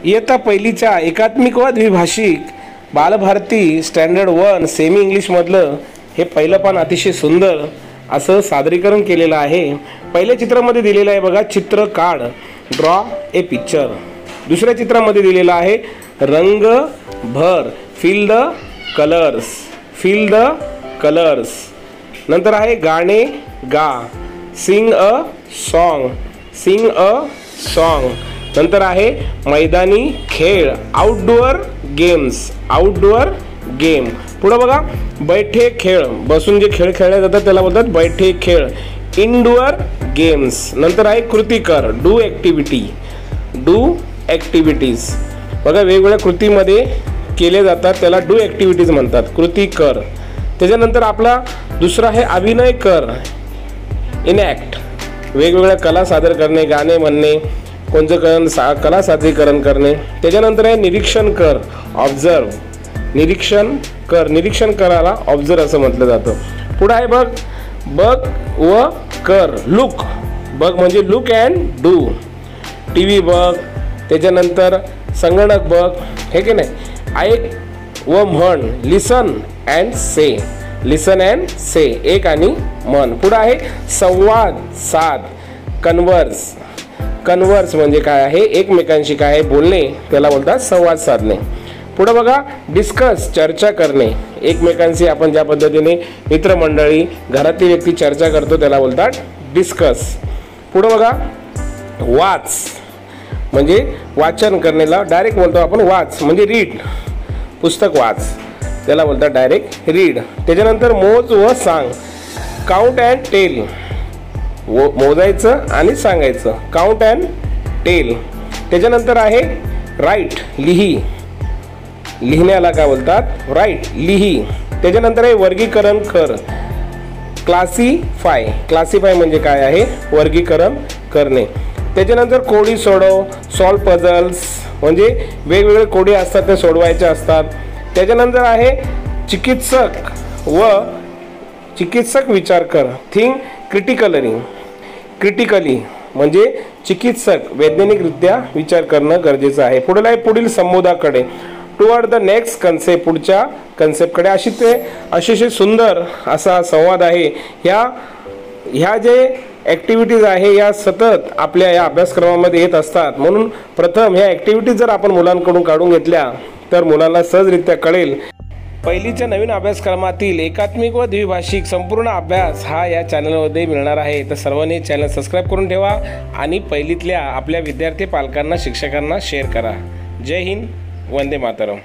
इयत्ता पहिलीच्या एकात्मिक व द्विभाषिक बालभारती स्टँडर्ड 1 सेमी इंग्लिशमधलं हे पहिलं पान अतिशय सुंदर असं सादरीकरण केलेलं आहे। पहिल्या चित्रामध्ये दिलेलं आहे बघा, चित्र काढ, ड्रॉ ए पिक्चर। दुसऱ्या चित्रामध्ये दिलेलं आहे रंग भर, fill the colours, fill the colours. नंतर आहे गाणे गा, sing a song, sing a song. नंतर आहे मैदानी खेळ, आउटडोअर गेम्स, आउटडोअर गेम। पुढे बघा बैठे खेळ, बसून जे खेळ खेळले जातात त्याला बोलतात बैठे खेळ, इनडोअर गेम्स। नंतर आहे कृती कर, डू ॲक्टिव्हिटी, डू ॲक्टिव्हिटीज। बघा वेगवेगळ्या कृतीमध्ये केले जातात त्याला डू ॲक्टिव्हिटीज म्हणतात, कृती कर। त्याच्यानंतर आपला दुसरा आहे अभिनय कर, इनॅक्ट, वेगवेगळ्या कला सादर करणे, गाणे म्हणणे, कोणतं कला सादरीकरण करणे। त्याच्यानंतर आहे निरीक्षण कर, ऑब्झर्व, निरीक्षण कर, निरीक्षण करायला ऑब्झर्व असं म्हटलं जातं। पुढे आहे बघ, बघ व कर, लुक, बघ म्हणजे look and do, T V बघ, त्याच्यानंतर संगणक बघ, हे की नाही, ऐक व म्हण, लिसन and say, listen and say, एक आणि म्हण। पुढे आहे संवाद साध, कन्वर्स, कन्वर्स म्हणजे काय आहे, एकमेकांशी काय आहे बोलणे, त्याला बोलतात संवाद साधणे। पुढे बघा डिस्कस, चर्चा करणे, एकमेकांशी आपण ज्या पद्धतीने मित्रमंडळी घरातील व्यक्ती चर्चा करतो त्याला बोलतात डिस्कस। पुढे बघा वाच म्हणजे वाचन करण्याला डायरेक्ट बोलतो आपण वाच म्हणजे रीड, पुस्तक वाच, त्याला बोलतात डायरेक्ट रीड। त्याच्यानंतर मोज व सांग, काउंट अँड टेल, मोजायचं आणि सांगायचं, काउंट अँड टेल। त्याच्यानंतर आहे राईट, लिही, लिहिण्याला काय बोलतात राईट, लिही। त्याच्यानंतर आहे वर्गीकरण कर, क्लासिफाय, क्लासिफाय म्हणजे काय आहे वर्गीकरण करणे। त्याच्यानंतर कोडी सोडव, सॉल्व पझल्स म्हणजे वेगवेगळे कोडी असतात ते सोडवायचे असतात। त्याच्यानंतर आहे चिकित्सक व चिकित्सक विचार कर, थिंक क्रिटिकली, क्रिटिकली म्हणजे चिकित्सक वैज्ञानिकरित्या विचार करणं गरजेचं आहे। पुढे आहे पुढील संबोधाकडे, टुवर्ड द नेक्स्ट कन्सेप्ट, पुढच्या कन्सेप्टकडे। अतिशय सुंदर असा संवाद आहे। ह्या जे ॲक्टिव्हिटीज आहे या सतत आपल्या या अभ्यासक्रमामध्ये येत असतात, म्हणून प्रथम ह्या ॲक्टिव्हिटीज जर आपण मुलांकडून काढून घेतल्या तर मुलांना सहजरित्या कळेल। पहिलीच्या नवीन अभ्यासक्रमातील एकात्मिक व द्विभाषिक संपूर्ण अभ्यास हा या चॅनलमध्ये मिळणार आहे, तर सर्वांनी चॅनल सबस्क्राईब करून ठेवा आणि पहिलीतल्या आपल्या विद्यार्थी पालकांना शिक्षकांना शेअर करा। जय हिंद, वंदे मातरम।